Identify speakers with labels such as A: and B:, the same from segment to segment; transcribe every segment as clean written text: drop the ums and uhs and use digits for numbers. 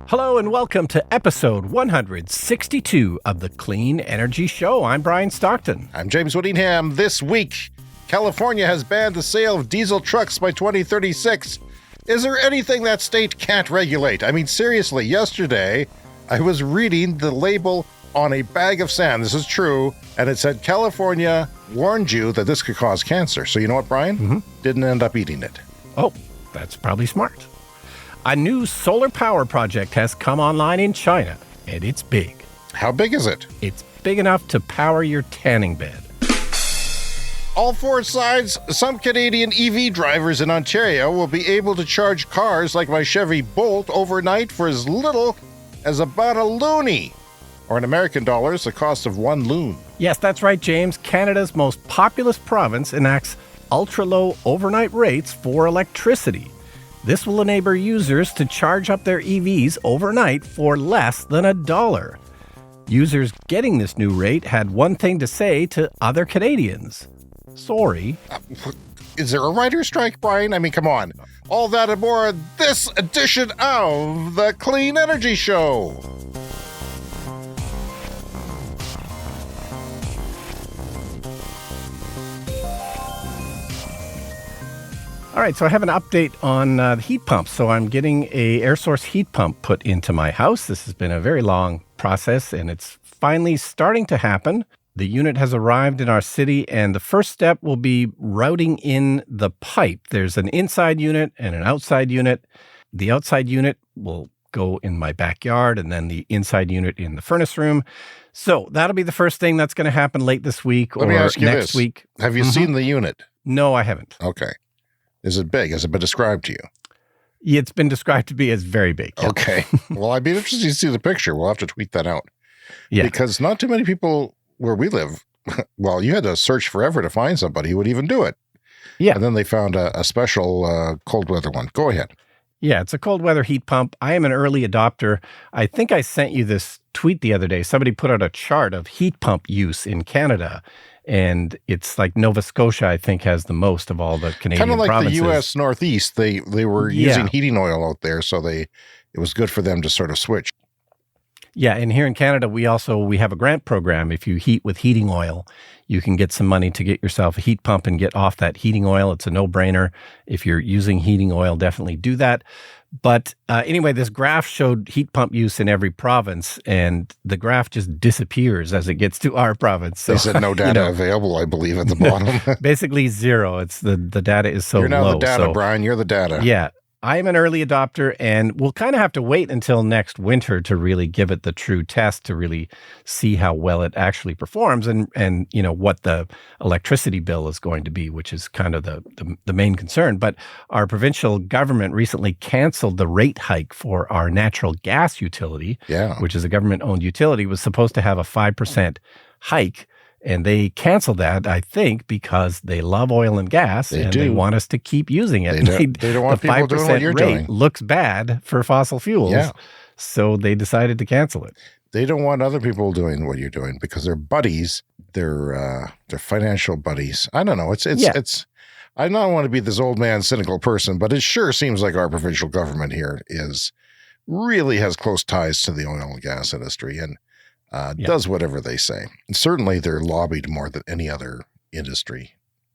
A: Hello and welcome to episode 162 of the Clean Energy Show. I'm Brian Stockton.
B: I'm James Whittingham. This week, California has banned the sale of diesel trucks by 2036. Is there anything that state can't regulate? I mean, seriously, yesterday I was reading the label on a bag of sand. This is true. And it said, California warned you that this could cause cancer. So you know what, Brian? Didn't end up eating it.
A: Oh, that's probably smart. A new solar power project has come online in China, and it's big.
B: How big is it?
A: It's big enough to power your tanning bed.
B: All four sides, some Canadian EV drivers in Ontario will be able to charge cars like my Chevy Bolt overnight for as little as about a loonie, or in American dollars, the cost of one loon.
A: Yes, that's right, James. Canada's most populous province enacts ultra-low overnight rates for electricity. This will enable users to charge up their EVs overnight for less than $1. Users getting this new rate had one thing to say to other Canadians. Sorry.
B: Is there a writer's strike, Brian? I mean, come on. All that and more this edition of the Clean Energy Show.
A: All right, so I have an update on the heat pump. So I'm getting a air source heat pump put into my house. This has been a very long process, and it's finally starting to happen. The unit has arrived in our city, and the first step will be routing in the pipe. There's an inside unit and an outside unit. The outside unit will go in my backyard, and then the inside unit in the furnace room. So that'll be the first thing that's going to happen late this week or next week.
B: Have you seen the unit?
A: No, I haven't.
B: Okay. Is it big? Has it been described to you?
A: It's been described to be as very big. Yeah.
B: Okay. Well, I'd be interested to see the picture. We'll have to tweet that out.
A: Yeah.
B: Because not too many people where we live, well, you had to search forever to find somebody who would even do it.
A: Yeah.
B: And then they found a special cold weather one. Go ahead.
A: Yeah, it's a cold weather heat pump. I am an early adopter. I think I sent you this tweet the other day. Somebody put out a chart of heat pump use in Canada. And it's like Nova Scotia, I think, has the most of all the Canadian provinces.
B: Kind of like the U.S. Northeast. They were using heating oil out there, so it was good for them to sort of switch.
A: Yeah, and here in Canada, we have a grant program. If you heat with heating oil, you can get some money to get yourself a heat pump and get off that heating oil. It's a no-brainer. If you're using heating oil, definitely do that. But anyway, this graph showed heat pump use in every province, and the graph just disappears as it gets to our province. So,
B: they said no data available, I believe, at the bottom.
A: Basically zero. It's the data is so low.
B: You're now the data, Brian. You're the data.
A: Yeah. I'm an early adopter, and we'll kind of have to wait until next winter to really give it the true test to really see how well it actually performs and you know what the electricity bill is going to be, which is kind of the main concern. But our provincial government recently canceled the rate hike for our natural gas utility, which is a government-owned utility. It was supposed to have a 5% hike. And they canceled that, I think, because they love oil and gas they want us to keep using it.
B: They don't want people doing what you're doing.
A: Looks bad for fossil fuels, so they decided to cancel it.
B: They don't want other people doing what you're doing because they're buddies, they're financial buddies. I don't know. It's. I don't want to be this old man cynical person, but it sure seems like our provincial government here really has close ties to the oil and gas industry and does whatever they say. And certainly they're lobbied more than any other industry.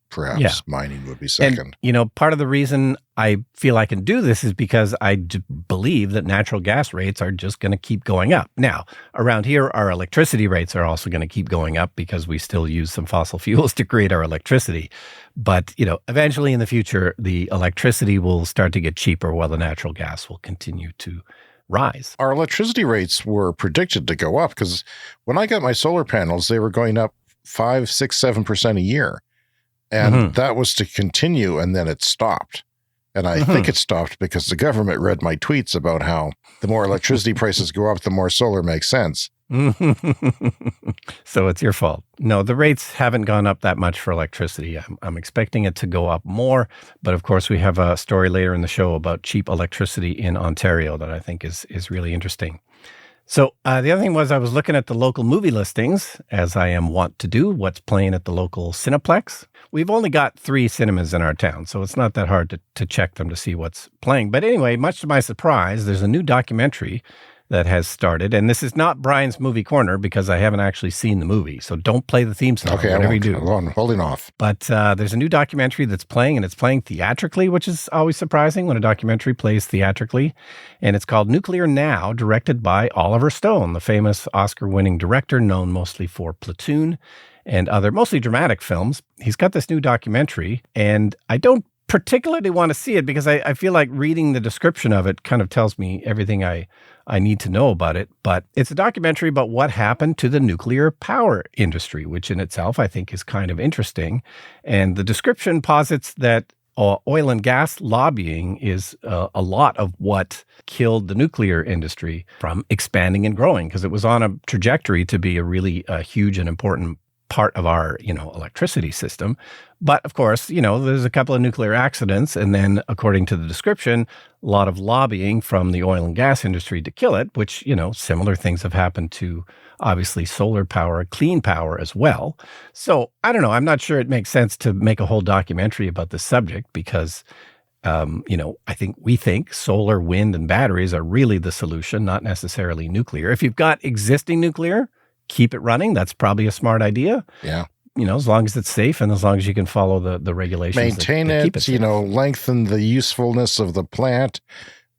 B: Perhaps mining would be second.
A: And, you know, part of the reason I feel I can do this is because I believe that natural gas rates are just going to keep going up. Now, around here, our electricity rates are also going to keep going up because we still use some fossil fuels to create our electricity. But, you know, eventually in the future, the electricity will start to get cheaper while the natural gas will continue to rise.
B: Our electricity rates were predicted to go up because when I got my solar panels, they were going up 5%, 6%, 7% a year. And that was to continue, and then it stopped. And I think it stopped because the government read my tweets about how the more electricity prices go up, the more solar makes sense.
A: So it's your fault. No, the rates haven't gone up that much for electricity. I'm expecting it to go up more. But of course, we have a story later in the show about cheap electricity in Ontario that I think is really interesting. So the other thing was I was looking at the local movie listings, as I am wont to do, what's playing at the local Cineplex. We've only got 3 cinemas in our town, so it's not that hard to check them to see what's playing. But anyway, much to my surprise, there's a new documentary that has started. And this is not Brian's Movie Corner because I haven't actually seen the movie. So don't play the theme song,
B: okay,
A: whatever you do.
B: I'm holding off.
A: But there's a new documentary that's playing, and it's playing theatrically, which is always surprising when a documentary plays theatrically. And it's called Nuclear Now, directed by Oliver Stone, the famous Oscar-winning director known mostly for Platoon and other mostly dramatic films. He's got this new documentary, and I don't particularly want to see it because I feel like reading the description of it kind of tells me everything I need to know about it. But it's a documentary about what happened to the nuclear power industry, which in itself I think is kind of interesting. And the description posits that oil and gas lobbying is a lot of what killed the nuclear industry from expanding and growing, because it was on a trajectory to be a really huge and important part of our, electricity system. But of course, there's a couple of nuclear accidents. And then according to the description, a lot of lobbying from the oil and gas industry to kill it, which, similar things have happened to obviously solar power, clean power as well. So I don't know. I'm not sure it makes sense to make a whole documentary about this subject because, we think solar, wind, and batteries are really the solution, not necessarily nuclear. If you've got existing nuclear, keep it running. That's probably a smart idea.
B: Yeah.
A: As long as it's safe and as long as you can follow the regulations.
B: Maintain
A: that keep
B: it, lengthen the usefulness of the plant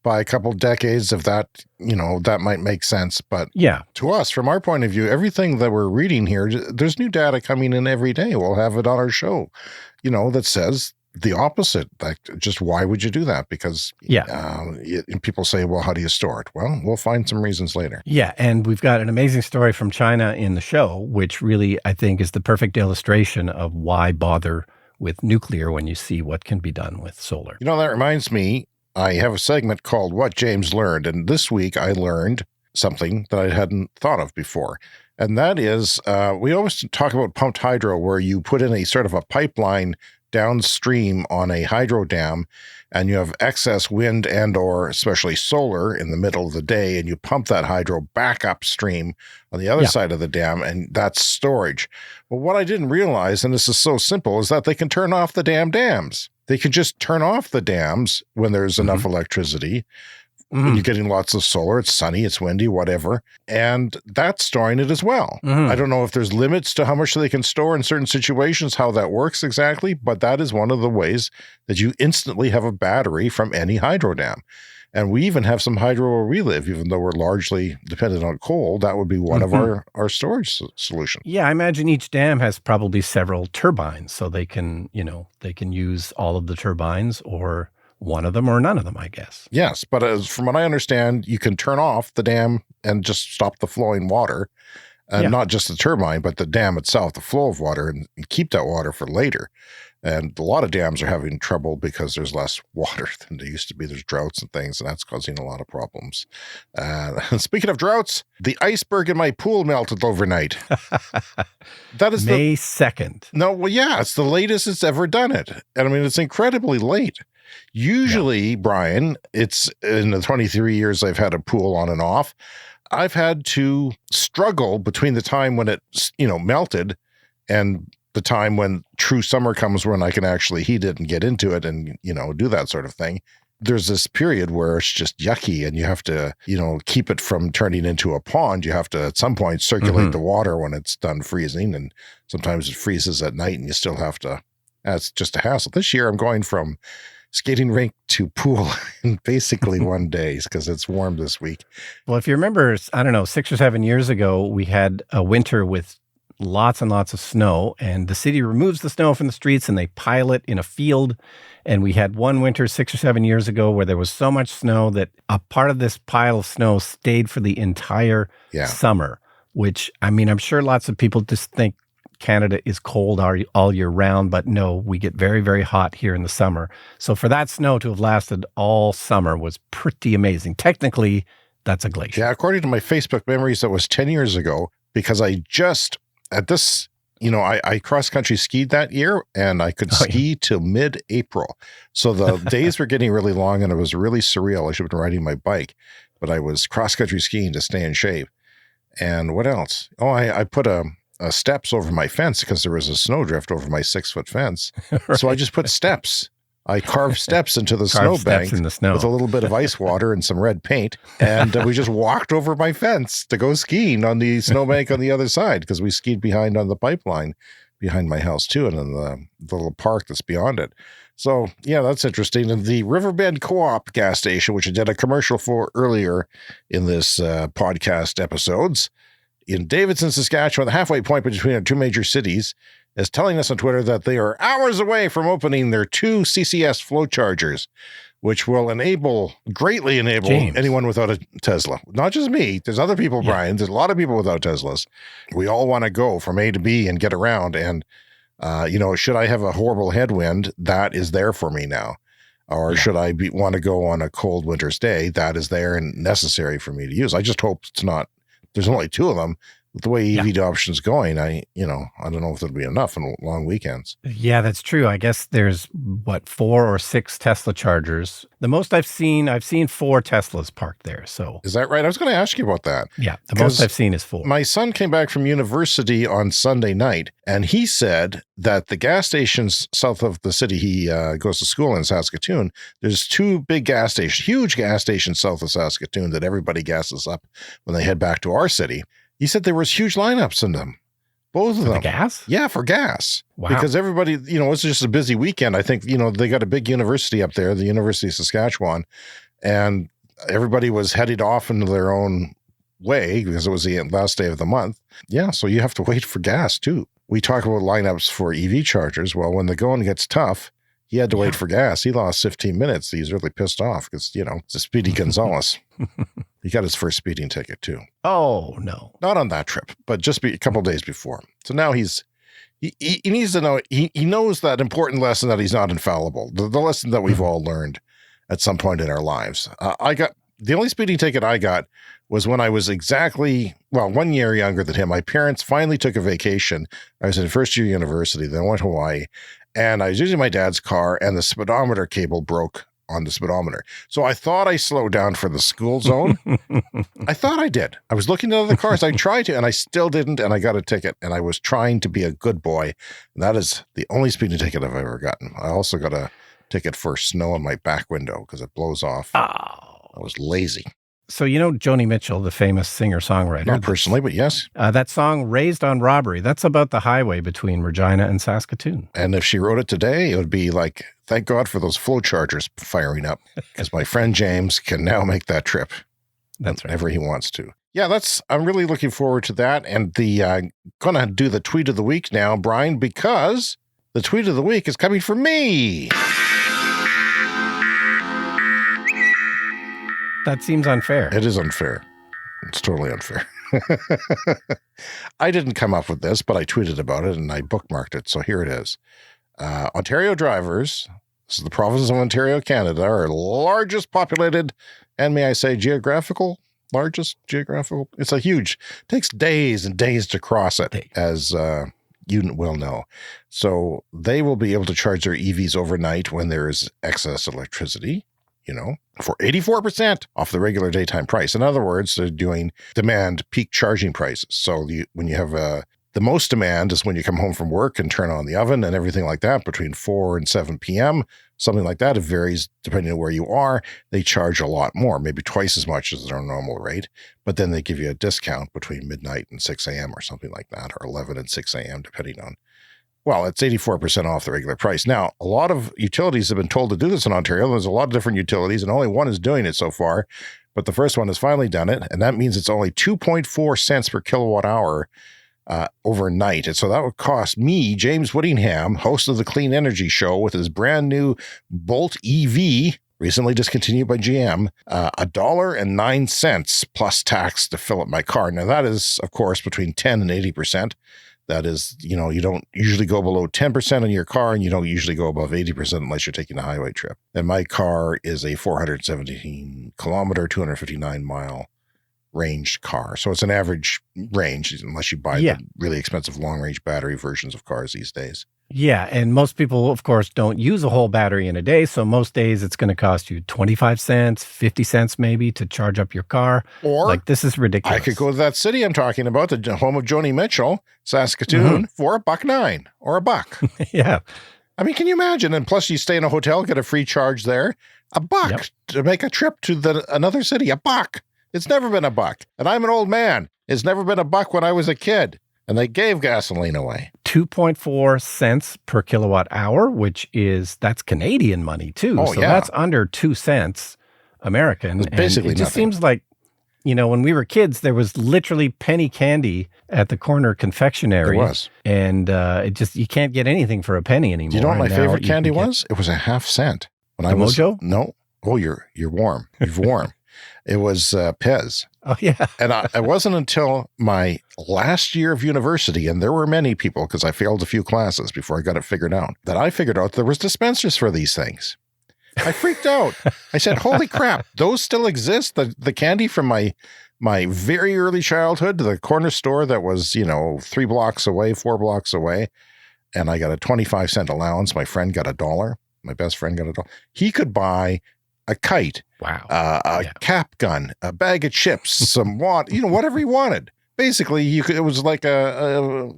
B: by a couple decades if that, that might make sense. But
A: yeah,
B: to us, from our point of view, everything that we're reading here, there's new data coming in every day. We'll have it on our show, that says the opposite. Like, just why would you do that? Because people say, well, how do you store it? Well, we'll find some reasons later.
A: Yeah, and we've got an amazing story from China in the show, which really, I think, is the perfect illustration of why bother with nuclear when you see what can be done with solar.
B: That reminds me, I have a segment called What James Learned, and this week I learned something that I hadn't thought of before. And that is, we always talk about pumped hydro, where you put in a sort of a pipeline downstream on a hydro dam, and you have excess wind and or especially solar in the middle of the day, and you pump that hydro back upstream on the other side of the dam, and that's storage. Well, what I didn't realize, and this is so simple, is that they can turn off the damn dams. They can just turn off the dams when there's enough electricity. When you're getting lots of solar, it's sunny, it's windy, whatever, and that's storing it as well. I don't know if there's limits to how much they can store in certain situations, how that works exactly, but that is one of the ways that you instantly have a battery from any hydro dam. And we even have some hydro where we live, even though we're largely dependent on coal. That would be one of our storage solutions.
A: Yeah, I imagine each dam has probably several turbines, so they can use all of the turbines or one of them or none of them, I guess.
B: Yes, but from what I understand, you can turn off the dam and just stop the flowing water, and not just the turbine, but the dam itself, the flow of water, and keep that water for later. And a lot of dams are having trouble because there's less water than there used to be. There's droughts and things, and that's causing a lot of problems. Speaking of droughts, the iceberg in my pool melted overnight. That is
A: May 2nd.
B: No, well, yeah, it's the latest it's ever done it. And I mean, it's incredibly late. Usually, Brian, it's in the 23 years I've had a pool on and off, I've had to struggle between the time when it, melted and the time when true summer comes when I can actually heat it and get into it and, do that sort of thing. There's this period where it's just yucky and you have to, keep it from turning into a pond. You have to, at some point, circulate the water when it's done freezing. And sometimes it freezes at night and you still have to, that's just a hassle. This year I'm going from skating rink to pool in basically one day because it's warm this week.
A: Well, if you remember, 6 or 7 years ago, we had a winter with lots and lots of snow, and the city removes the snow from the streets and they pile it in a field. And we had one winter 6 or 7 years ago where there was so much snow that a part of this pile of snow stayed for the entire summer, which, I'm sure lots of people just think Canada is cold all year round, but no, we get very, very hot here in the summer. So for that snow to have lasted all summer was pretty amazing. Technically, that's a glacier.
B: Yeah, according to my Facebook memories, that was 10 years ago, because I just, at this I cross-country skied that year, and I could ski till mid-April. So the days were getting really long, and it was really surreal. I should have been riding my bike, but I was cross-country skiing to stay in shape. And what else? Oh, I put a steps over my fence because there was a snowdrift over my 6-foot fence. Right. So I just put steps. I carved steps into the snowbank with a little bit of ice water and some red paint. And we just walked over my fence to go skiing on the snowbank on the other side, because we skied behind on the pipeline behind my house too, and in the little park that's beyond it. So, yeah, that's interesting. And the Riverbend Co-op gas station, which I did a commercial for earlier in this podcast episodes, in Davidson, Saskatchewan, the halfway point between our two major cities, is telling us on Twitter that they are hours away from opening their 2 CCS flow chargers, which will greatly enable anyone without a Tesla. Not just me. There's other people, Brian. There's a lot of people without Teslas. We all want to go from A to B and get around. And, should I have a horrible headwind, that is there for me now. Or should I want to go on a cold winter's day, that is there and necessary for me to use. I just hope it's not. There's only 2 of them. With the way EV adoption is going, I don't know if it'll be enough on long weekends.
A: Yeah, that's true. I guess there's 4 or 6 Tesla chargers. The most I've seen 4 Teslas parked there. So
B: is that right? I was going to ask you about that.
A: Yeah, the most I've seen is 4.
B: My son came back from university on Sunday night, and he said that the gas stations south of the city he goes to school in, Saskatoon, there's 2 big gas stations, huge gas stations south of Saskatoon that everybody gasses up when they head back to our city. He said there was huge lineups in them. Both of them.
A: For gas?
B: Yeah, for gas.
A: Wow.
B: Because everybody, it's just a busy weekend. I think, they got a big university up there, the University of Saskatchewan, and everybody was headed off into their own way because it was the last day of the month. Yeah, so you have to wait for gas too. We talk about lineups for EV chargers. Well, when the going gets tough, he had to wait for gas. He lost 15 minutes. He's really pissed off because, it's a Speedy Gonzalez. He got his first speeding ticket too.
A: Oh, no.
B: Not on that trip, but just a couple of days before. So now he needs to know, he knows that important lesson that he's not infallible. The lesson that we've all learned at some point in our lives. The only speeding ticket I got was when I was 1 year younger than him. My parents finally took a vacation. I was in first year university. Then I went to Hawaii, and I was using my dad's car, and the speedometer cable broke on the speedometer. So I thought I slowed down for the school zone. I thought I did. I was looking at other cars. I tried to, and I still didn't, and I got a ticket, and I was trying to be a good boy. And that is the only speeding ticket I've ever gotten. I also got a ticket for snow in my back window because it blows off.
A: Oh.
B: I was lazy.
A: So Joni Mitchell, the famous singer-songwriter.
B: Not personally, but yes.
A: That song, Raised on Robbery, that's about the highway between Regina and Saskatoon.
B: And if she wrote it today, it would be like, thank God for those flow chargers firing up, because my friend James can now make that trip.
A: That's right.
B: Whenever he wants to. Yeah, I'm really looking forward to that. And going to do the tweet of the week now, Brian, because the tweet of the week is coming from me.
A: That seems unfair.
B: It is unfair. It's totally unfair. I didn't come up with this, but I tweeted about it and I bookmarked it. So here it is. Ontario drivers, this is the province of Ontario, Canada, our largest populated, and may I say largest geographical. It's takes days and days to cross it, as you will know. So they will be able to charge their EVs overnight when there is excess electricity, for 84% off the regular daytime price. In other words, they're doing demand peak charging prices. So when you have the most demand is when you come home from work and turn on the oven and everything like that between 4 and 7 p.m., something like that. It varies depending on where you are. They charge a lot more, maybe twice as much as their normal rate, but then they give you a discount between midnight and 6 a.m. or something like that, or 11 and 6 a.m., depending on. Well, it's 84% off the regular price. Now, a lot of utilities have been told to do this in Ontario. There's a lot of different utilities, and only one is doing it so far. But the first one has finally done it, and that means it's only 2.4 cents per kilowatt hour overnight. And so that would cost me, James Whittingham, host of the Clean Energy Show with his brand new Bolt EV, recently discontinued by GM, $1.09 plus tax to fill up my car. Now, that is, of course, between 10 and 80%. That is, you don't usually go below 10% on your car, and you don't usually go above 80% unless you're taking a highway trip. And my car is a 417 kilometer, 259 mile range car. So it's an average range, unless you buy the really expensive long-range battery versions of cars these days.
A: Yeah, and most people, of course, don't use a whole battery in a day. So most days it's going to cost you 25 cents, 50 cents maybe to charge up your car.
B: Or
A: like, this is ridiculous.
B: I could go to that city I'm talking about, the home of Joni Mitchell, Saskatoon, for $1.09 or $1.
A: Yeah.
B: I mean, can you imagine? And plus you stay in a hotel, get a free charge there. $1 to make a trip to another city. $1. It's never been $1. And I'm an old man. It's never been $1 when I was a kid. And they gave gasoline away.
A: 2.4 cents per kilowatt hour, that's Canadian money too.
B: Oh,
A: so that's under 2 cents American.
B: It's basically
A: it just
B: nothing.
A: seems like, when we were kids, there was literally penny candy at the corner confectionery.
B: There was.
A: And you can't get anything for a penny anymore.
B: Do you know what my favorite candy was? It was a half cent. When
A: Mojo?
B: No. Oh, you're warm. You're warm. It was Pez.
A: Oh, yeah.
B: And it wasn't until my last year of university, and there were many people because I failed a few classes before I got it figured out, that I figured out there was dispensers for these things. I freaked out. I said, holy crap, those still exist? The candy from my very early childhood, the corner store that was, 3 blocks away, 4 blocks away, and I got a 25-cent allowance. My friend got $1. My best friend got $1. He could buy a kite, a cap gun, a bag of chips, some whatever he wanted. Basically, it was like a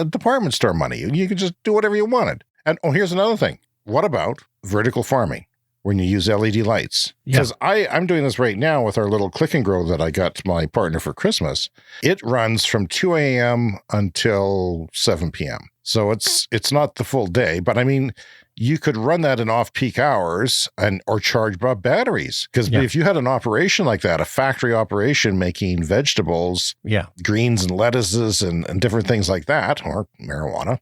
B: department store money. You could just do whatever you wanted. And here's another thing. What about vertical farming when you use LED lights? Because I'm doing this right now with our little click and grow that I got to my partner for Christmas. It runs from 2 a.m. until 7 p.m. So it's not the full day, but I mean, you could run that in off-peak hours or charge up batteries. Because if you had an operation like that, a factory operation making vegetables, greens and lettuces and different things like that, or marijuana,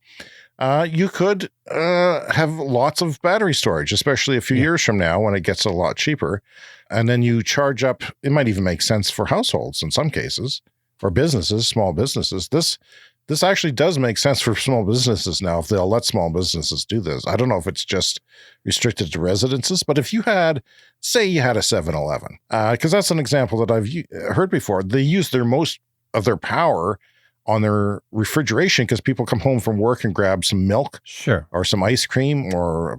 B: you could have lots of battery storage, especially a few years from now when it gets a lot cheaper. And then you charge up. It might even make sense for households in some cases, or businesses, small businesses. This actually does make sense for small businesses now if they'll let small businesses do this. I don't know if it's just restricted to residences, but if you had, say you had a 7-Eleven, because that's an example that I've heard before. They use most of their power on their refrigeration because people come home from work and grab some milk or some ice cream or,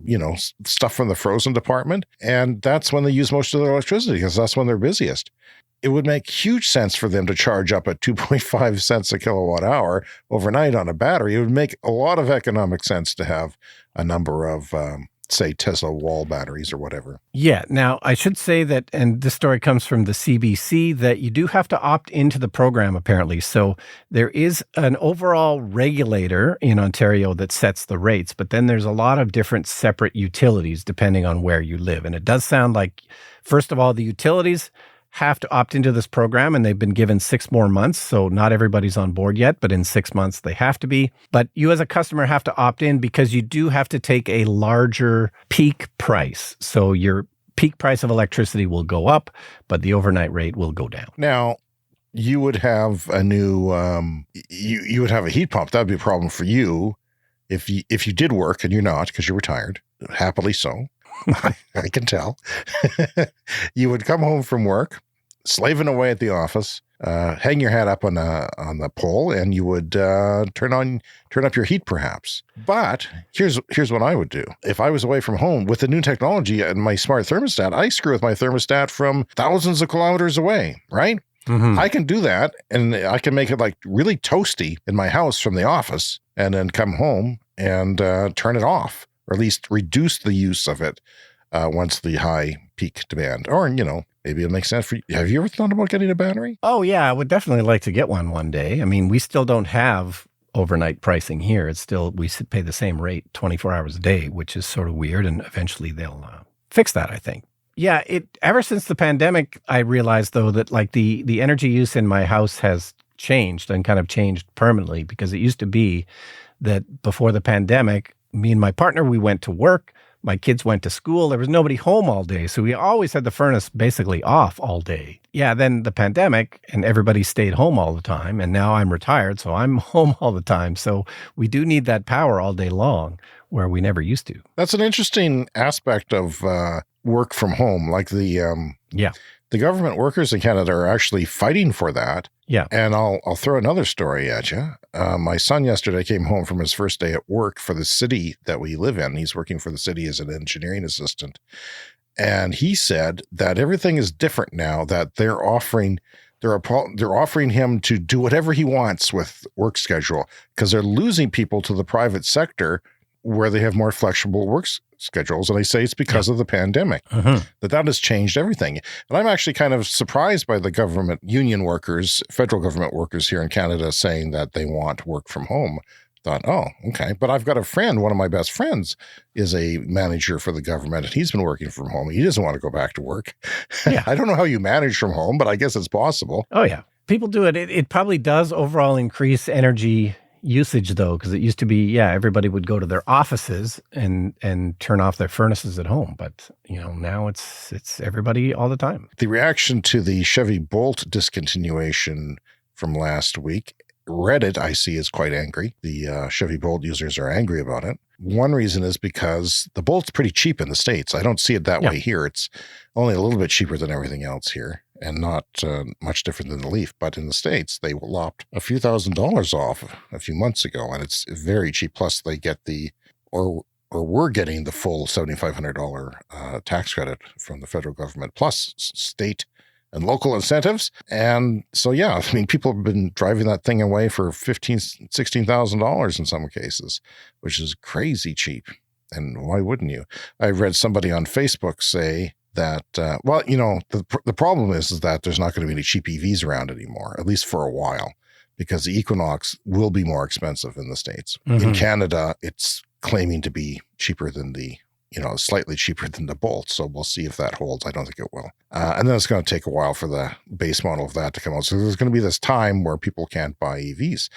B: stuff from the frozen department. And that's when they use most of their electricity because that's when they're busiest. It would make huge sense for them to charge up at 2.5 cents a kilowatt hour overnight on a battery. It would make a lot of economic sense to have a number of, say, Tesla wall batteries or whatever.
A: Yeah. Now, I should say that, and this story comes from the CBC, that you do have to opt into the program, apparently. So there is an overall regulator in Ontario that sets the rates, but then there's a lot of different separate utilities depending on where you live. And it does sound like, first of all, the utilities have to opt into this program, and they've been given 6 more months. So not everybody's on board yet, but in 6 months they have to be. But you as a customer have to opt in because you do have to take a larger peak price. So your peak price of electricity will go up, but the overnight rate will go down.
B: Now, you would have a new, you would have a heat pump. That would be a problem for you if you did work and you're not because you're retired, happily so. I can tell. You would come home from work, slaving away at the office, hang your hat up on the pole, and you would turn up your heat, perhaps. But here's what I would do if I was away from home with the new technology and my smart thermostat. I screw with my thermostat from thousands of kilometers away, right? Mm-hmm. I can do that, and I can make it like really toasty in my house from the office, and then come home and turn it off. Or at least reduce the use of it once the high peak demand. Or, maybe it makes sense for you. Have you ever thought about getting a battery?
A: Oh, yeah. I would definitely like to get one day. I mean, we still don't have overnight pricing here. It's still, we pay the same rate 24 hours a day, which is sort of weird. And eventually they'll fix that, I think. Yeah, ever since the pandemic, I realized, though, that like the energy use in my house has changed and kind of changed permanently, because it used to be that before the pandemic, me and my partner, we went to work. My kids went to school. There was nobody home all day. So we always had the furnace basically off all day. Yeah, then the pandemic and everybody stayed home all the time. And now I'm retired, so I'm home all the time. So we do need that power all day long where we never used to.
B: That's an interesting aspect of work from home. Like the
A: Yeah.
B: The government workers in Canada are actually fighting for that.
A: Yeah.
B: And I'll throw another story at you. My son yesterday came home from his first day at work for the city that we live in. He's working for the city as an engineering assistant. And he said that everything is different now, that they're offering him to do whatever he wants with work schedule because they're losing people to the private sector where they have more flexible work schedules. And I say it's because of the pandemic that has changed everything. And I'm actually kind of surprised by the government union workers, federal government workers here in Canada saying that they want work from home. Thought, oh, okay. But I've got a friend, one of my best friends is a manager for the government, and he's been working from home. He doesn't want to go back to work. Yeah. I don't know how you manage from home, but I guess it's possible.
A: Oh, yeah. People do it. It probably does overall increase energy usage, though, because it used to be, everybody would go to their offices and turn off their furnaces at home. But, now it's everybody all the time.
B: The reaction to the Chevy Bolt discontinuation from last week, Reddit, I see, is quite angry. The Chevy Bolt users are angry about it. One reason is because the Bolt's pretty cheap in the States. I don't see it that way here. It's only a little bit cheaper than everything else here and not much different than the Leaf. But in the States, they lopped a few $1,000s off a few months ago, and it's very cheap. Plus, they get or we're getting the full $7,500 tax credit from the federal government, plus state and local incentives. And so, people have been driving that thing away for $15,000, $16,000 in some cases, which is crazy cheap. And why wouldn't you? I read somebody on Facebook say that, the problem is that there's not going to be any cheap EVs around anymore, at least for a while, because the Equinox will be more expensive in the States. In Canada, it's claiming to be cheaper than slightly cheaper than the Bolt. So we'll see if that holds. I don't think it will. And then it's going to take a while for the base model of that to come out. So there's going to be this time where people can't buy EVs.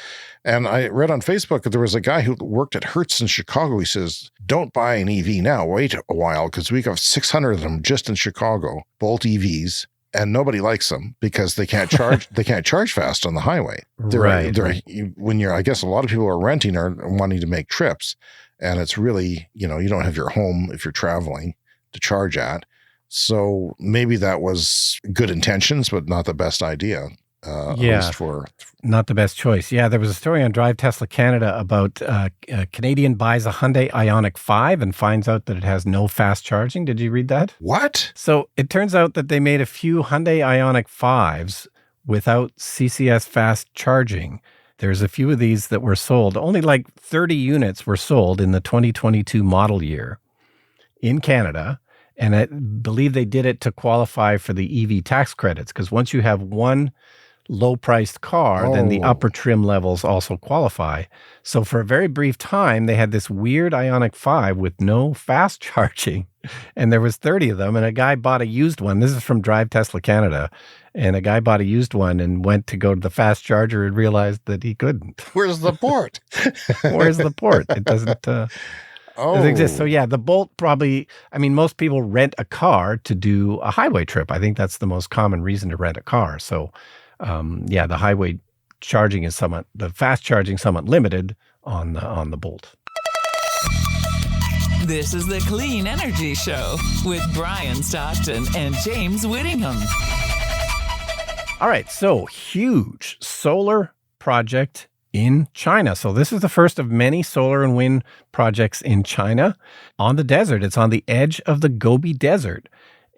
B: And I read on Facebook that there was a guy who worked at Hertz in Chicago. He says, don't buy an EV now. Wait a while because we got 600 of them just in Chicago, Bolt EVs. And nobody likes them because they can't charge. They can't charge fast on the highway. I guess a lot of people are renting or wanting to make trips. And it's really, you don't have your home if you're traveling to charge at. So maybe that was good intentions, but not the best idea. At least
A: not the best choice. Yeah, there was a story on Drive Tesla Canada about a Canadian buys a Hyundai Ioniq 5 and finds out that it has no fast charging. Did you read that?
B: What?
A: So it turns out that they made a few Hyundai Ioniq 5s without CCS fast charging. There's a few of these that were sold. Only like 30 units were sold in the 2022 model year in Canada. And I believe they did it to qualify for the EV tax credits, because once you have one low-priced car, then the upper trim levels also qualify. So for a very brief time, they had this weird Ioniq 5 with no fast charging, and there was 30 of them, and a guy bought a used one. This is from Drive Tesla Canada. And a guy bought a used one and went to go to the fast charger and realized that he couldn't.
B: Where's the port?
A: Where's the port? It doesn't exist. So the Bolt probably, most people rent a car to do a highway trip. I think that's the most common reason to rent a car. So the highway charging is the fast charging somewhat limited on the Bolt.
C: This is the Clean Energy Show with Brian Stockton and James Whittingham.
A: All right, so huge solar project in China. So this is the first of many solar and wind projects in China on the desert. It's on the edge of the Gobi Desert,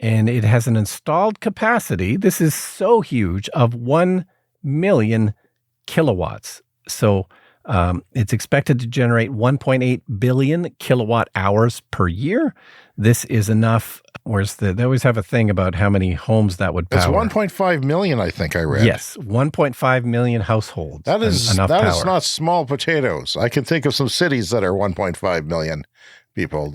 A: and it has an installed capacity, this is so huge, of 1 million kilowatts. So it's expected to generate 1.8 billion kilowatt hours per year. This is enough. They always have a thing about how many homes that would power.
B: It's 1.5 million, I think I read.
A: Yes, 1.5 million households.
B: That is not small potatoes. I can think of some cities that are 1.5 million people.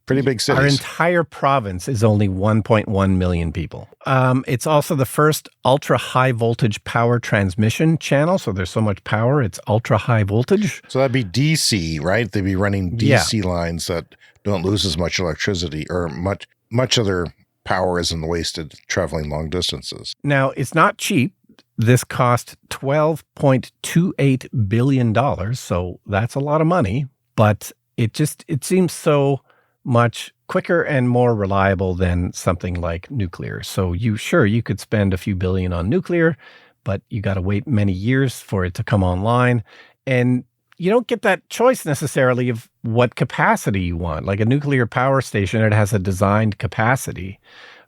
B: Pretty big cities.
A: Our entire province is only 1.1 million people. It's also the first ultra-high voltage power transmission channel. So there's so much power, it's ultra-high voltage.
B: So that'd be DC, right? They'd be running DC lines that don't lose as much electricity, or much of their power isn't wasted traveling long distances.
A: Now, it's not cheap. This cost $12.28 billion. So that's a lot of money. But it seems so much quicker and more reliable than something like nuclear. So you could spend a few billion on nuclear, but you got to wait many years for it to come online. And you don't get that choice necessarily of what capacity you want. Like a nuclear power station, it has a designed capacity.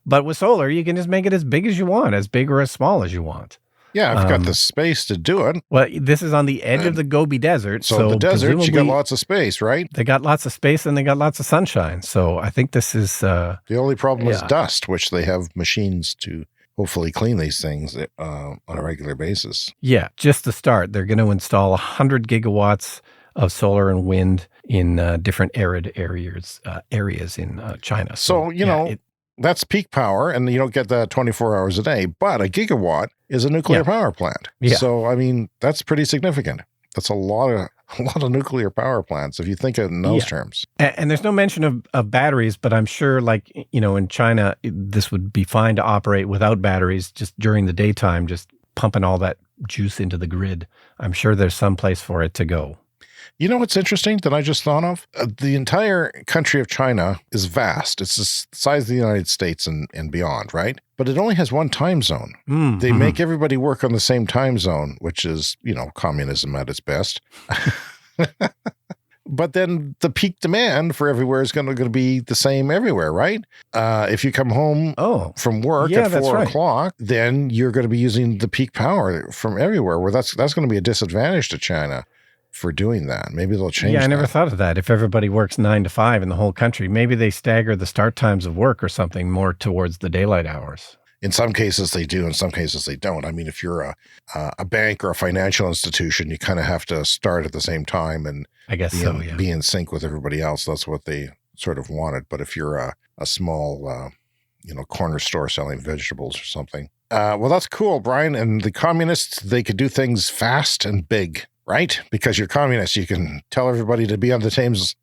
A: But with solar, you can just make it as big as you want, as big or as small as you want.
B: Yeah, I've got the space to do it.
A: Well, this is on the edge of the Gobi Desert.
B: So the desert, you got lots of space, right?
A: They got lots of space and they got lots of sunshine. So I think this is...
B: the only problem is dust, which they have machines to hopefully clean these things on a regular basis.
A: Yeah, just to start, they're going to install 100 gigawatts of solar and wind in different arid areas in China.
B: So that's peak power, and you don't get that 24 hours a day. But a gigawatt is a nuclear power plant. Yeah. So, I mean, that's pretty significant. That's a lot of nuclear power plants, if you think of it in those terms.
A: And there's no mention of batteries, but I'm sure, like, in China, this would be fine to operate without batteries just during the daytime, just pumping all that juice into the grid. I'm sure there's some place for it to go.
B: You know what's interesting that I just thought of? The entire country of China is vast. It's the size of the United States and beyond, right? But it only has one time zone. They make everybody work on the same time zone, which is, communism at its best. But then the peak demand for everywhere is going to be the same everywhere, right? If you come home from work at 4 o'clock, then you're going to be using the peak power from everywhere. Well, that's going to be a disadvantage to China for doing that. Maybe they'll change that.
A: Yeah, I never thought of that. If everybody works 9 to 5 in the whole country, maybe they stagger the start times of work or something more towards the daylight hours.
B: In some cases they do, in some cases they don't. I mean, if you're a bank or a financial institution, you kind of have to start at the same time and
A: I guess
B: be in sync with everybody else. That's what they sort of wanted. But if you're a small, corner store selling vegetables or something, well, that's cool, Brian. And the communists, they could do things fast and big. Right? Because you're communist, you can tell everybody to be on the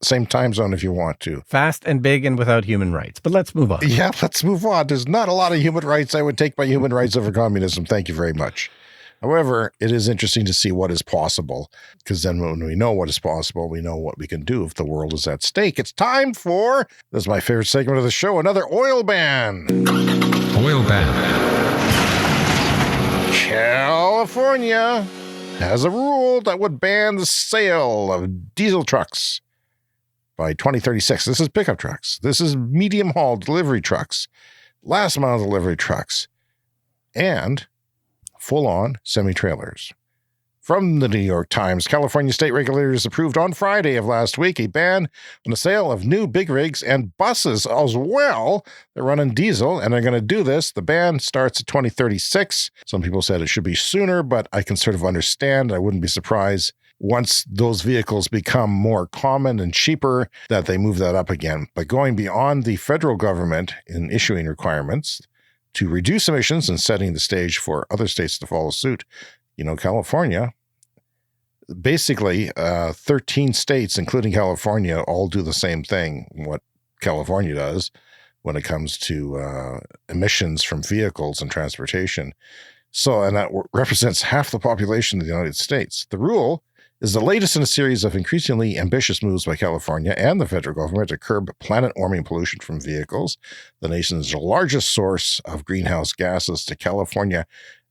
B: same time zone if you want to.
A: Fast and big and without human rights. But let's move on.
B: Yeah, let's move on. There's not a lot of human rights. I would take my human rights over communism. Thank you very much. However, it is interesting to see what is possible, because then when we know what is possible, we know what we can do if the world is at stake. It's time for, this is my favorite segment of the show, another oil ban.
D: Oil ban.
B: California has a rule that would ban the sale of diesel trucks by 2036. This is pickup trucks. This is medium haul delivery trucks, last mile delivery trucks, and full-on semi-trailers. From the New York Times, California state regulators approved on Friday of last week a ban on the sale of new big rigs and buses as well. They're running diesel, and they're going to do this. The ban starts at 2036. Some people said it should be sooner, but I can sort of understand. I wouldn't be surprised once those vehicles become more common and cheaper that they move that up again. But going beyond the federal government in issuing requirements to reduce emissions and setting the stage for other states to follow suit, California, basically 13 states, including California, all do the same thing, what California does when it comes to emissions from vehicles and transportation. So, and that represents half the population of the United States. The rule is the latest in a series of increasingly ambitious moves by California and the federal government to curb planet-warming pollution from vehicles, the nation's largest source of greenhouse gases. The California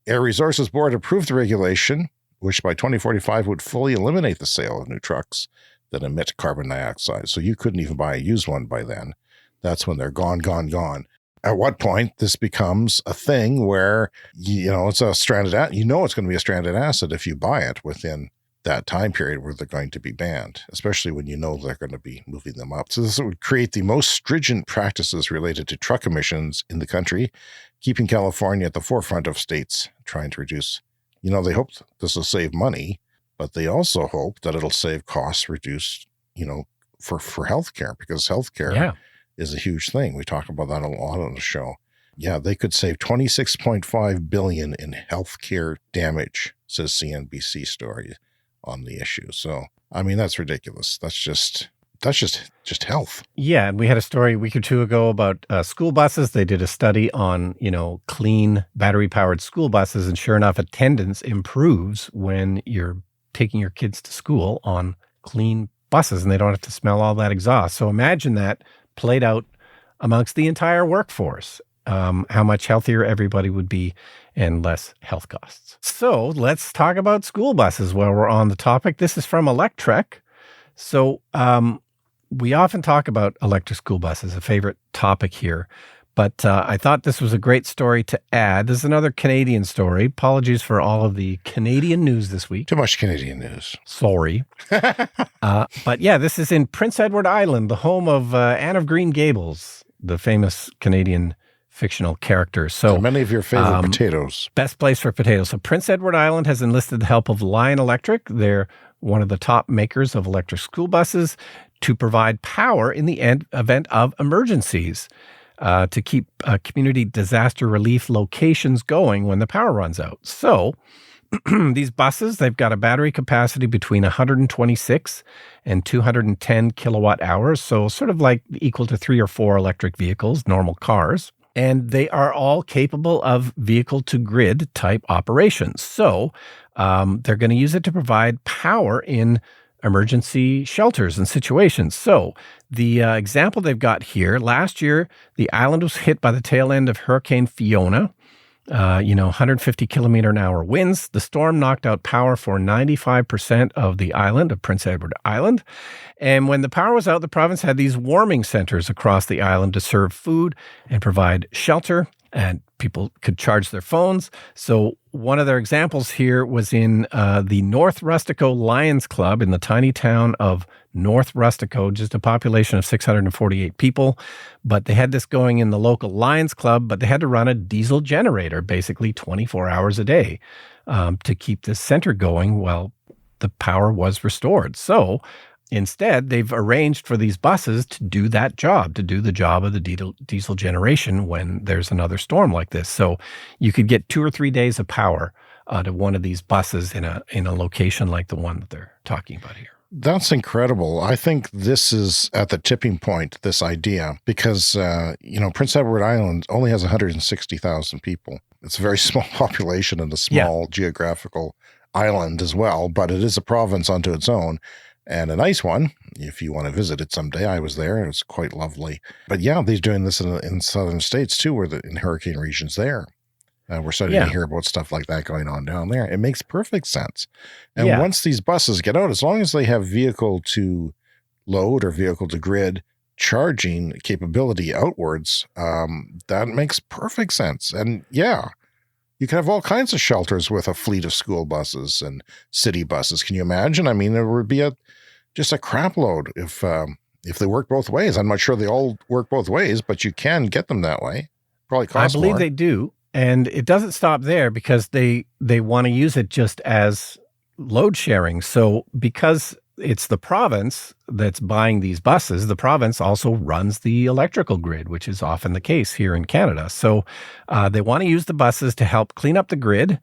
B: Air Resources Board approved the regulation, which by 2045 would fully eliminate the sale of new trucks that emit carbon dioxide. So you couldn't even buy a used one by then. That's when they're gone. At what point this becomes a thing where, it's a stranded asset. It's going to be a stranded asset if you buy it within that time period where they're going to be banned, especially when they're going to be moving them up. So this would create the most stringent practices related to truck emissions in the country, keeping California at the forefront of states trying to reduce. They hope this will save money, but they also hope that it'll save costs, reduce, for healthcare, because healthcare is a huge thing. We talk about that a lot on the show. Yeah, they could save $26.5 billion in healthcare damage, says CNBC story on the issue. So, I mean, that's ridiculous. That's just health.
A: Yeah, and we had a story a week or two ago about school buses. They did a study on, clean battery-powered school buses, and sure enough, attendance improves when you're taking your kids to school on clean buses, and they don't have to smell all that exhaust. So imagine that played out amongst the entire workforce, how much healthier everybody would be and less health costs. So let's talk about school buses while we're on the topic. This is from Electrek. So we often talk about electric school buses, a favorite topic here. But I thought this was a great story to add. This is another Canadian story. Apologies for all of the Canadian news this week.
B: Too much Canadian news.
A: Sorry. But yeah, this is in Prince Edward Island, the home of Anne of Green Gables, the famous Canadian fictional character. So
B: many of your favorite potatoes.
A: Best place for potatoes. So Prince Edward Island has enlisted the help of Lion Electric. They're one of the top makers of electric school buses to provide power in the event of emergencies. To keep community disaster relief locations going when the power runs out. So these buses, they've got a battery capacity between 126 and 210 kilowatt hours, so sort of like equal to 3 or 4 electric vehicles, normal cars. And they are all capable of vehicle-to-grid type operations. So they're going to use it to provide power in emergency shelters and situations. So the example they've got here, last year, the island was hit by the tail end of Hurricane Fiona, 150 kilometer an hour winds. The storm knocked out power for 95% of the island of Prince Edward Island. And when the power was out, the province had these warming centers across the island to serve food and provide shelter, and people could charge their phones. So one of their examples here was in the North Rustico Lions Club in the tiny town of North Rustico, just a population of 648 people. But they had this going in the local Lions Club, but they had to run a diesel generator basically 24 hours a day to keep this center going while the power was restored. So instead, they've arranged for these buses to do that job, to do the job of the diesel generation when there's another storm like this. So you could get 2 or 3 days of power out of one of these buses in a location like the one that they're talking about here.
B: That's incredible. I think this is at the tipping point, this idea, because, Prince Edward Island only has 160,000 people. It's a very small population and a small geographical island as well, but it is a province unto its own. And a nice one, if you want to visit it someday. I was there. It was quite lovely. But yeah, they're doing this in southern states too, where in hurricane regions there. We're starting to hear about stuff like that going on down there. It makes perfect sense. And once these buses get out, as long as they have vehicle to load or vehicle to grid charging capability outwards, that makes perfect sense. And you can have all kinds of shelters with a fleet of school buses and city buses. Can you imagine? I mean, there would be just a crap load if they work both ways. I'm not sure they all work both ways, but you can get them that way. Probably cost more.
A: I believe they do. And it doesn't stop there because they want to use it just as load sharing. So because it's the province that's buying these buses, the province also runs the electrical grid, which is often the case here in Canada. So they want to use the buses to help clean up the grid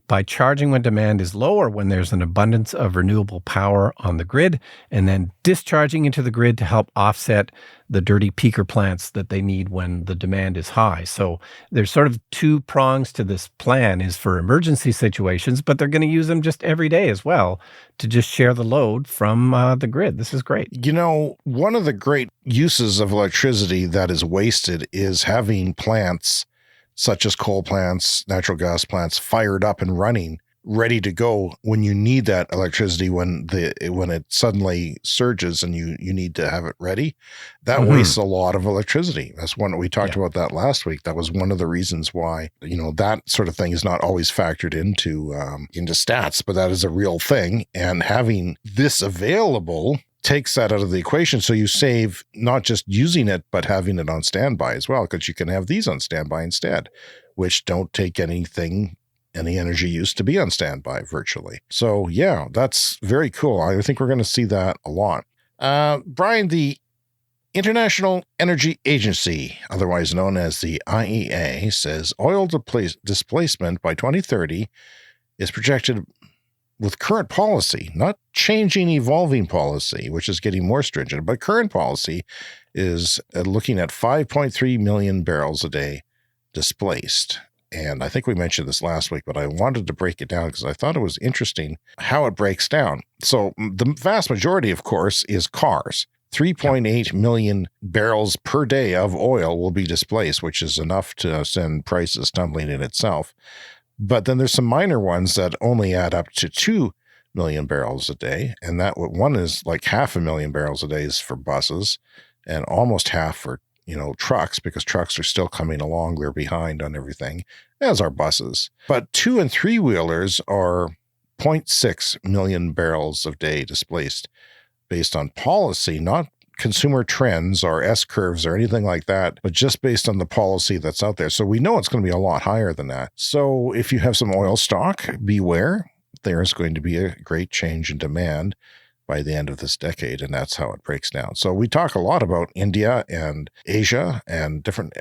A: by charging when demand is low or when there's an abundance of renewable power on the grid, and then discharging into the grid to help offset the dirty peaker plants that they need when the demand is high. So there's sort of 2 prongs to this plan, is for emergency situations, but they're going to use them just every day as well to just share the load from the grid. This is great.
B: One of the great uses of electricity that is wasted is having plants such as coal plants, natural gas plants, fired up and running, ready to go when you need that electricity, when it suddenly surges and you need to have it ready. That wastes a lot of electricity. That's one we talked about that last week. That was one of the reasons why, that sort of thing is not always factored into stats, but that is a real thing. And having this available takes that out of the equation. So you save not just using it, but having it on standby as well, because you can have these on standby instead, which don't take any energy use to be on standby virtually. So yeah, that's very cool. I think we're going to see that a lot. Brian, the International Energy Agency, otherwise known as the IEA, says oil displacement by 2030 is projected with current policy, not changing evolving policy, which is getting more stringent, but current policy is looking at 5.3 million barrels a day displaced. And I think we mentioned this last week, but I wanted to break it down because I thought it was interesting how it breaks down. So the vast majority, of course, is cars. 3.8 million barrels per day of oil will be displaced, which is enough to send prices tumbling in itself. But then there's some minor ones that only add up to 2 million barrels a day. And that one is like 500,000 barrels a day is for buses and almost half for, trucks, because trucks are still coming along. They're behind on everything, as are buses. But 2- and 3-wheelers are 0.6 million barrels a day displaced based on policy, not consumer trends or S-curves or anything like that, but just based on the policy that's out there. So we know it's going to be a lot higher than that. So if you have some oil stock, beware. There is going to be a great change in demand by the end of this decade, and that's how it breaks down. So we talk a lot about India and Asia and different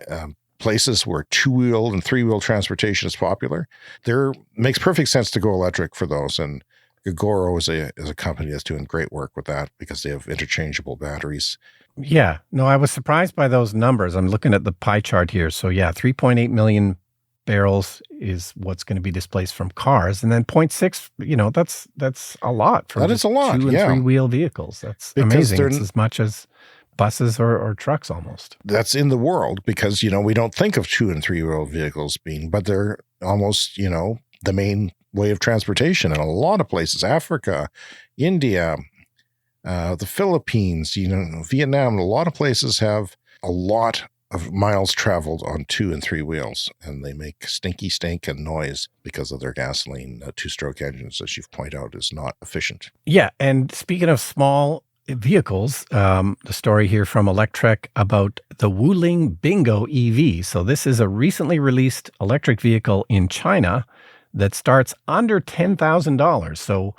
B: places where 2-wheel and 3-wheel transportation is popular. There makes perfect sense to go electric for those, and Gogoro is a company that's doing great work with that because they have interchangeable batteries.
A: Yeah. No, I was surprised by those numbers. I'm looking at the pie chart here. So 3.8 million barrels is what's going to be displaced from cars. And then 0.6, that's a lot.
B: That is a lot,
A: 2- and 3-wheel vehicles. That's amazing. It's as much as buses or trucks almost.
B: That's in the world because, we don't think of 2- and 3-wheel vehicles but they're almost, the main way of transportation in a lot of places. Africa, India, the Philippines, Vietnam, a lot of places have a lot of miles traveled on 2- and 3 wheels, and they make stinky stink and noise because of their gasoline 2-stroke engines, as you've pointed out, is not efficient.
A: Yeah, and speaking of small vehicles, the story here from Electrek about the Wuling Bingo EV. So this is a recently released electric vehicle in China that starts under $10,000. So,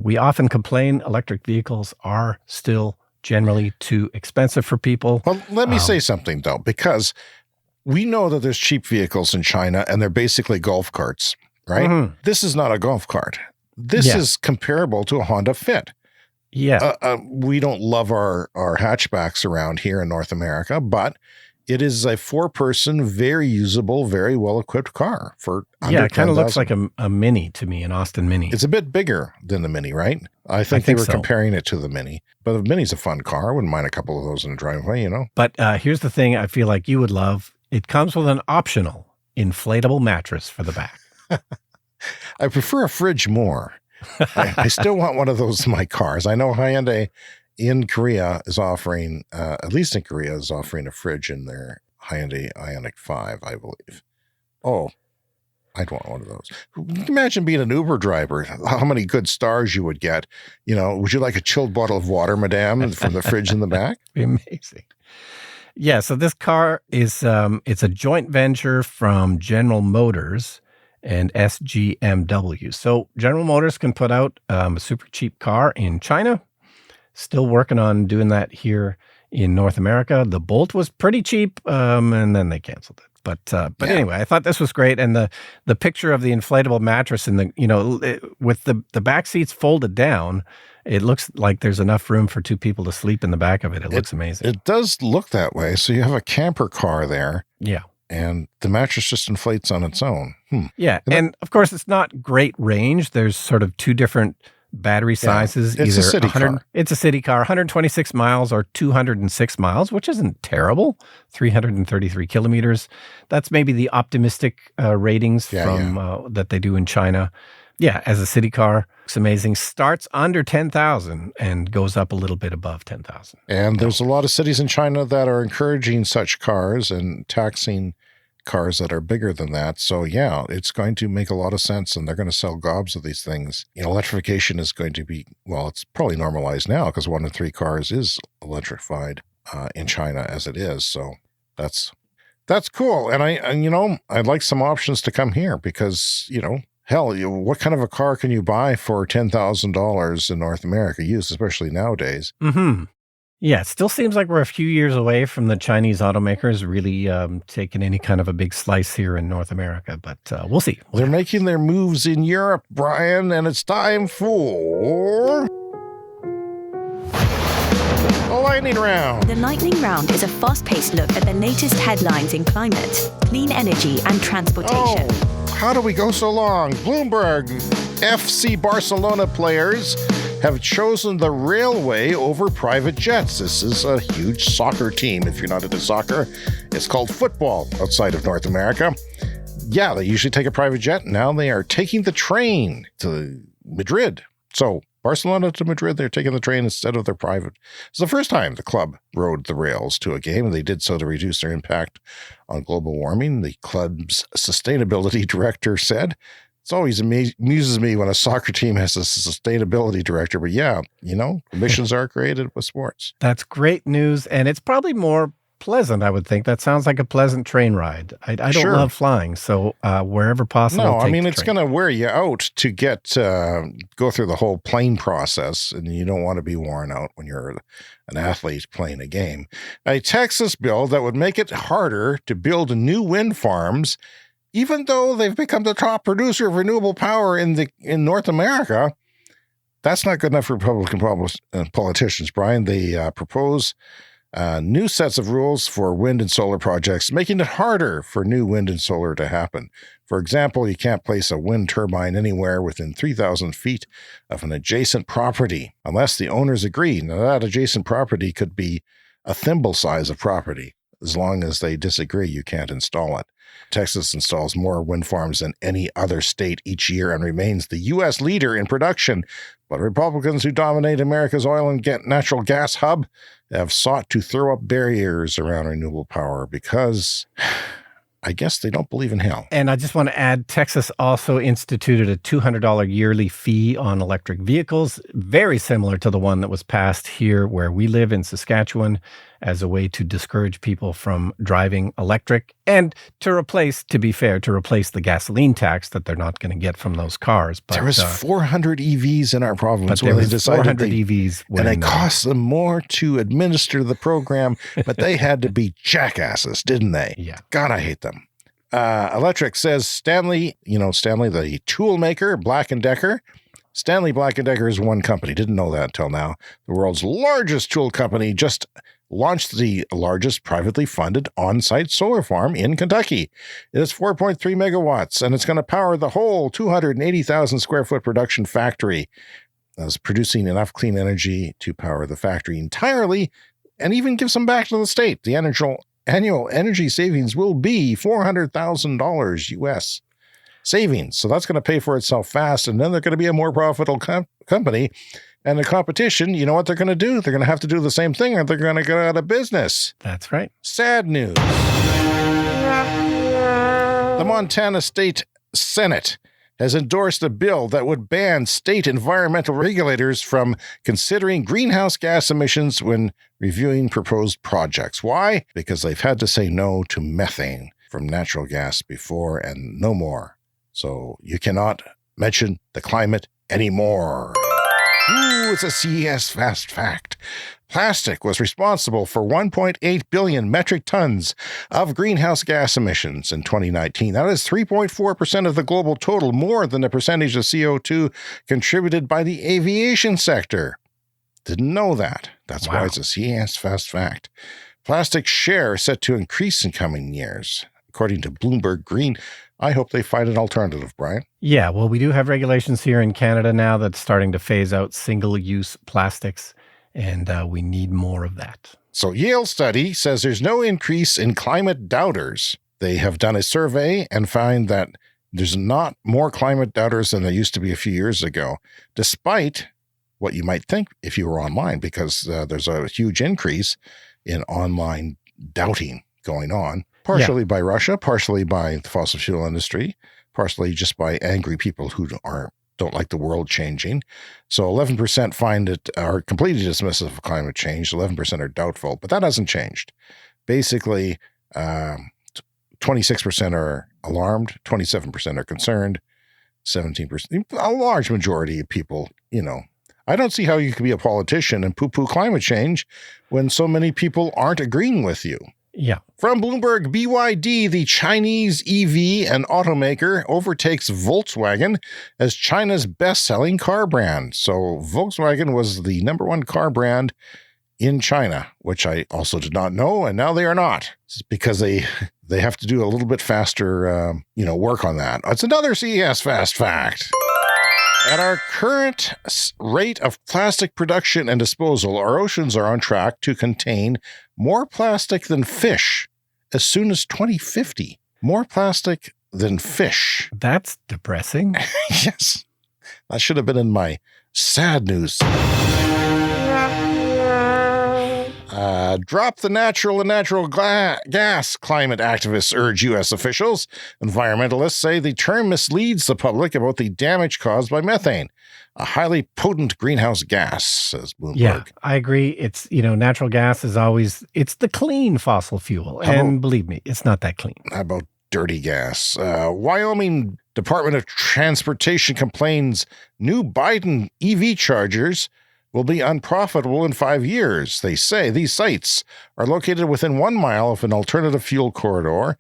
A: we often complain electric vehicles are still generally too expensive for people.
B: Well, let me say something, though, because we know that there's cheap vehicles in China, and they're basically golf carts, right? Mm-hmm. This is not a golf cart. This is comparable to a Honda Fit.
A: Yeah.
B: We don't love our hatchbacks around here in North America, but it is a 4-person, very usable, very well-equipped car for under
A: it kind of looks like a Mini to me, an Austin Mini.
B: It's a bit bigger than the Mini, right? I think they were comparing it to the Mini. But the Mini's a fun car. I wouldn't mind a couple of those in the driveway,
A: But here's the thing I feel like you would love. It comes with an optional inflatable mattress for the back.
B: I prefer a fridge more. I still want one of those in my cars. I know Hyundai in Korea is offering, at least in Korea, is offering a fridge in their Hyundai Ioniq 5, I believe. Oh, I'd want one of those. Imagine being an Uber driver, how many good stars you would get. Would you like a chilled bottle of water, madame, from the fridge in the back?
A: Amazing. Yeah, so this car is, it's a joint venture from General Motors and SGMW. So General Motors can put out a super cheap car in China. Still working on doing that here in North America. The Bolt was pretty cheap, and then they canceled it. But anyway, I thought this was great, and the picture of the inflatable mattress and with the back seats folded down, it looks like there's enough room for 2 people to sleep in the back of it. It looks amazing.
B: It does look that way. So you have a camper car there.
A: Yeah.
B: And the mattress just inflates on its own.
A: Yeah, and of course, it's not great range. There's sort of 2 different battery sizes.
B: It's a city car.
A: It's a city car, 126 miles or 206 miles, which isn't terrible. 333 kilometers. That's maybe the optimistic ratings that they do in China. Yeah, as a city car, it's amazing. Starts under 10,000 and goes up a little bit above 10,000.
B: And there's a lot of cities in China that are encouraging such cars and taxing cars that are bigger than that. So it's going to make a lot of sense, and they're going to sell gobs of these things. Electrification is going to be, it's probably normalized now because 1 in 3 cars is electrified in China as it is. So that's cool. And I'd like some options to come here because, hell, what kind of a car can you buy for $10,000 in North America used, especially nowadays?
A: Mm-hmm. Yeah, it still seems like we're a few years away from the Chinese automakers really taking any kind of a big slice here in North America, but we'll see.
B: They're making their moves in Europe, Brian, and it's time for the Lightning Round.
E: The Lightning Round is a fast-paced look at the latest headlines in climate, clean energy, and transportation.
B: How do we go so long? Bloomberg FC Barcelona players have chosen the railway over private jets. This is a huge soccer team. If you're not into soccer, it's called football outside of North America. Yeah, they usually take a private jet. Now they are taking the train to Madrid. So Barcelona to Madrid, they're taking the train instead of their private. It's the first time the club rode the rails to a game, and they did so to reduce their impact on global warming. The club's sustainability director said, "It's always amuses me when a soccer team has a sustainability director, but yeah, emissions are created with sports."
A: That's great news, and it's probably more pleasant, I would think. That sounds like a pleasant train ride. I don't
B: Sure.
A: love flying, so wherever possible.
B: No, I
A: take
B: mean,
A: the
B: it's
A: train.
B: going to wear you out to get go through the whole plane process, and you don't want to be worn out when you're an athlete playing a game. A Texas bill that would make it harder to build new wind farms, even though they've become the top producer of renewable power in North America. That's not good enough for Republican politicians, Brian. They propose new sets of rules for wind and solar projects, making it harder for new wind and solar to happen. For example, you can't place a wind turbine anywhere within 3,000 feet of an adjacent property unless the owners agree. Now, that adjacent property could be a thimble size of property. As long as they disagree, you can't install it. Texas installs more wind farms than any other state each year and remains the U.S. leader in production. But Republicans who dominate America's oil and natural gas hub have sought to throw up barriers around renewable power because I guess they don't believe in hell.
A: And I just want to add, Texas also instituted a $200 yearly fee on electric vehicles, very similar to the one that was passed here where we live in Saskatchewan, as a way to discourage people from driving electric and to replace the gasoline tax that they're not going to get from those cars. But
B: there was 400 EVs in our province.
A: But there
B: when
A: was
B: they decided
A: 400 EVs.
B: and it cost them more to administer the program, but they had to be jackasses, didn't they?
A: Yeah.
B: God, I hate them. Electric says Stanley, the tool maker, Black & Decker. Stanley Black & Decker is one company. Didn't know that until now. The world's largest tool company just launched the largest privately funded on-site solar farm in Kentucky. It is 4.3 megawatts, and it's going to power the whole 280,000 square foot production factory. That's producing enough clean energy to power the factory entirely and even give some back to the state. The annual energy savings will be $400,000 US savings. So that's going to pay for itself fast, and then they're going to be a more profitable company. And the competition, you know what they're going to do? They're going to have to do the same thing or they're going to get out of business.
A: That's right.
B: Sad news. The Montana State Senate has endorsed a bill that would ban state environmental regulators from considering greenhouse gas emissions when reviewing proposed projects. Why? Because they've had to say no to methane from natural gas before and no more. So you cannot mention the climate anymore. Ooh, it's a CES fast fact. Plastic was responsible for 1.8 billion metric tons of greenhouse gas emissions in 2019. That is 3.4% of the global total, more than the percentage of CO2 contributed by the aviation sector. Didn't know that. That's why it's a CES fast fact. Plastic's share set to increase in coming years, according to Bloomberg Green. I hope they find an alternative, Brian.
A: Yeah, well, we do have regulations here in Canada now that's starting to phase out single-use plastics, and we need more of that.
B: So Yale study says there's no increase in climate doubters. They have done a survey and find that there's not more climate doubters than there used to be a few years ago, despite what you might think if you were online, because there's a huge increase in online doubting going on. Partially by Russia, partially by the fossil fuel industry, partially just by angry people who don't like the world changing. So 11% find it are completely dismissive of climate change. 11% are doubtful, but that hasn't changed. Basically, 26% are alarmed, 27% are concerned, 17%, a large majority of people, I don't see how you can be a politician and poo-poo climate change when so many people aren't agreeing with you.
A: Yeah.
B: From Bloomberg, BYD, the Chinese EV and automaker, overtakes Volkswagen as China's best-selling car brand. So Volkswagen was the number one car brand in China, which I also did not know, and now they are not. It's because they have to do a little bit faster, work on that. It's another CES fast fact. At our current rate of plastic production and disposal, our oceans are on track to contain more plastic than fish as soon as 2050. More plastic than fish.
A: That's depressing.
B: Yes. That should have been in my sad news. Drop the natural and natural gas, climate activists urge U.S. officials. Environmentalists say the term misleads the public about the damage caused by methane, a highly potent greenhouse gas, says Bloomberg.
A: Yeah, I agree. It's, natural gas is always, it's the clean fossil fuel. And believe me, it's not that clean.
B: How about dirty gas? Wyoming Department of Transportation complains new Biden EV chargers will be unprofitable in 5 years. They say these sites are located within 1 mile of an alternative fuel corridor.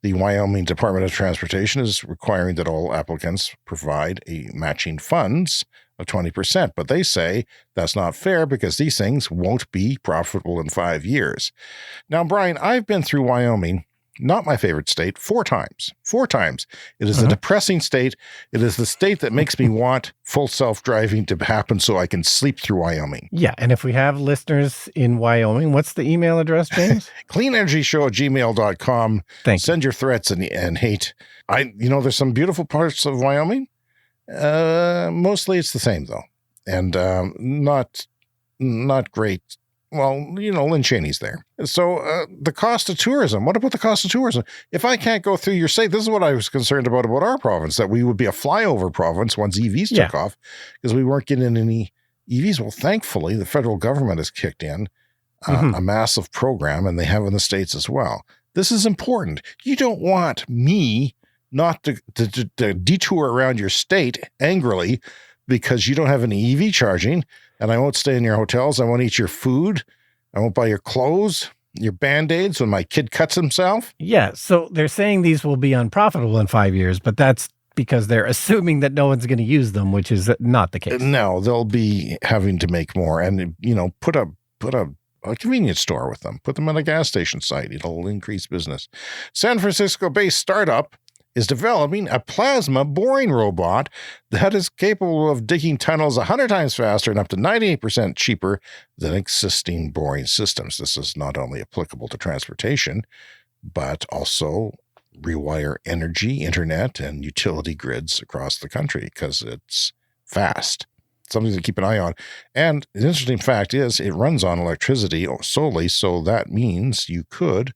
B: The Wyoming Department of Transportation is requiring that all applicants provide a matching funds of 20%, but they say that's not fair because these things won't be profitable in 5 years. Now, Brian, I've been through Wyoming, not my favorite state, 4 times. 4 times. It is a depressing state. It is the state that makes me want full self-driving to happen so I can sleep through Wyoming.
A: Yeah, and if we have listeners in Wyoming, what's the email address, James?
B: cleanenergyshow@gmail.com. Send your threats and hate. There's some beautiful parts of Wyoming. Mostly it's the same, though. And not great. Well, Lynn Cheney's there. So the cost of tourism, what about the cost of tourism? If I can't go through your state, this is what I was concerned about our province, that we would be a flyover province once EVs took off because we weren't getting any EVs. Well, thankfully, the federal government has kicked in a massive program, and they have in the states as well. This is important. You don't want me not to detour around your state angrily because you don't have any EV charging. And I won't stay in your hotels. I won't eat your food. I won't buy your clothes, your Band-Aids when my kid cuts himself.
A: Yeah, so they're saying these will be unprofitable in 5 years, but that's because they're assuming that no one's going to use them, which is not the case.
B: No, they'll be having to make more and, put a convenience store with them. Put them on a gas station site. It'll increase business. San Francisco-based startup is developing a plasma boring robot that is capable of digging tunnels 100 times faster and up to 98% cheaper than existing boring systems. This is not only applicable to transportation, but also rewire energy, internet, and utility grids across the country because it's fast. Something to keep an eye on. And an interesting fact is it runs on electricity solely, so that means you could,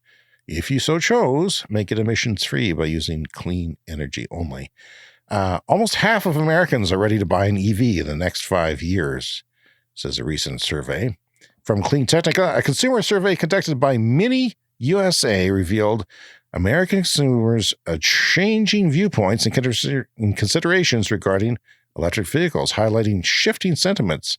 B: if you so chose, make it emissions-free by using clean energy only. Almost half of Americans are ready to buy an EV in the next 5 years, says a recent survey. From Clean Technica, a consumer survey conducted by Mini USA revealed American consumers are changing viewpoints and considerations regarding electric vehicles, highlighting shifting sentiments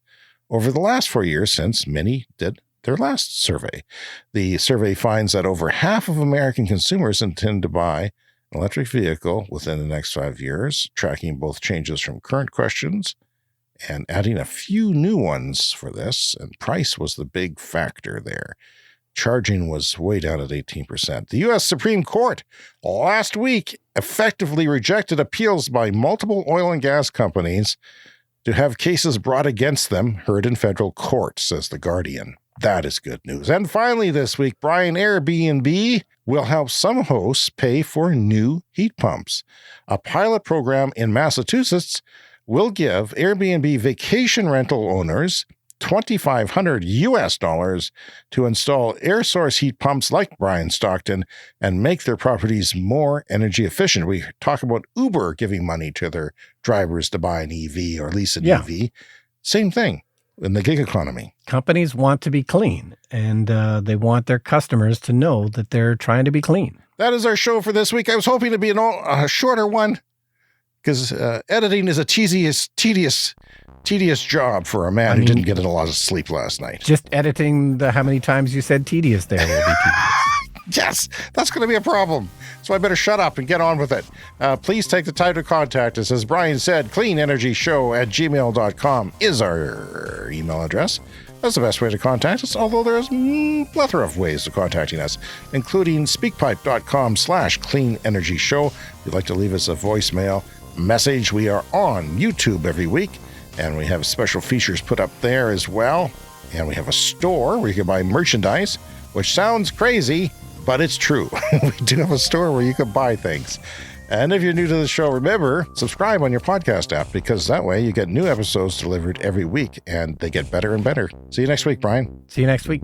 B: over the last 4 years since Mini did their last survey. The survey finds that over half of American consumers intend to buy an electric vehicle within the next 5 years, tracking both changes from current questions and adding a few new ones for this, and price was the big factor there. Charging was way down at 18%. The U.S. Supreme Court last week effectively rejected appeals by multiple oil and gas companies to have cases brought against them heard in federal court, says The Guardian. That is good news. And finally this week, Brian, Airbnb will help some hosts pay for new heat pumps. A pilot program in Massachusetts will give Airbnb vacation rental owners $2,500 to install air source heat pumps like Brian Stockton and make their properties more energy efficient. We talk about Uber giving money to their drivers to buy an EV or lease an EV. Same thing in the gig economy.
A: Companies want to be clean, and they want their customers to know that they're trying to be clean.
B: That is our show for this week. I was hoping to be a shorter one because editing is a tedious job for a man who didn't get a lot of sleep last night.
A: Just editing how many times you said tedious there will be tedious.
B: Yes, that's going to be a problem. So I better shut up and get on with it. Please take the time to contact us. As Brian said, cleanenergyshow@gmail.com is our email address. That's the best way to contact us, although there's a plethora of ways of contacting us, including speakpipe.com/cleanenergyshow. If you'd like to leave us a voicemail, message. We are on YouTube every week, and we have special features put up there as well. And we have a store where you can buy merchandise, which sounds crazy, but it's true. We do have a store where you can buy things. And if you're new to the show, remember, subscribe on your podcast app, because that way you get new episodes delivered every week, and they get better and better. See you next week, Brian.
A: See you next week.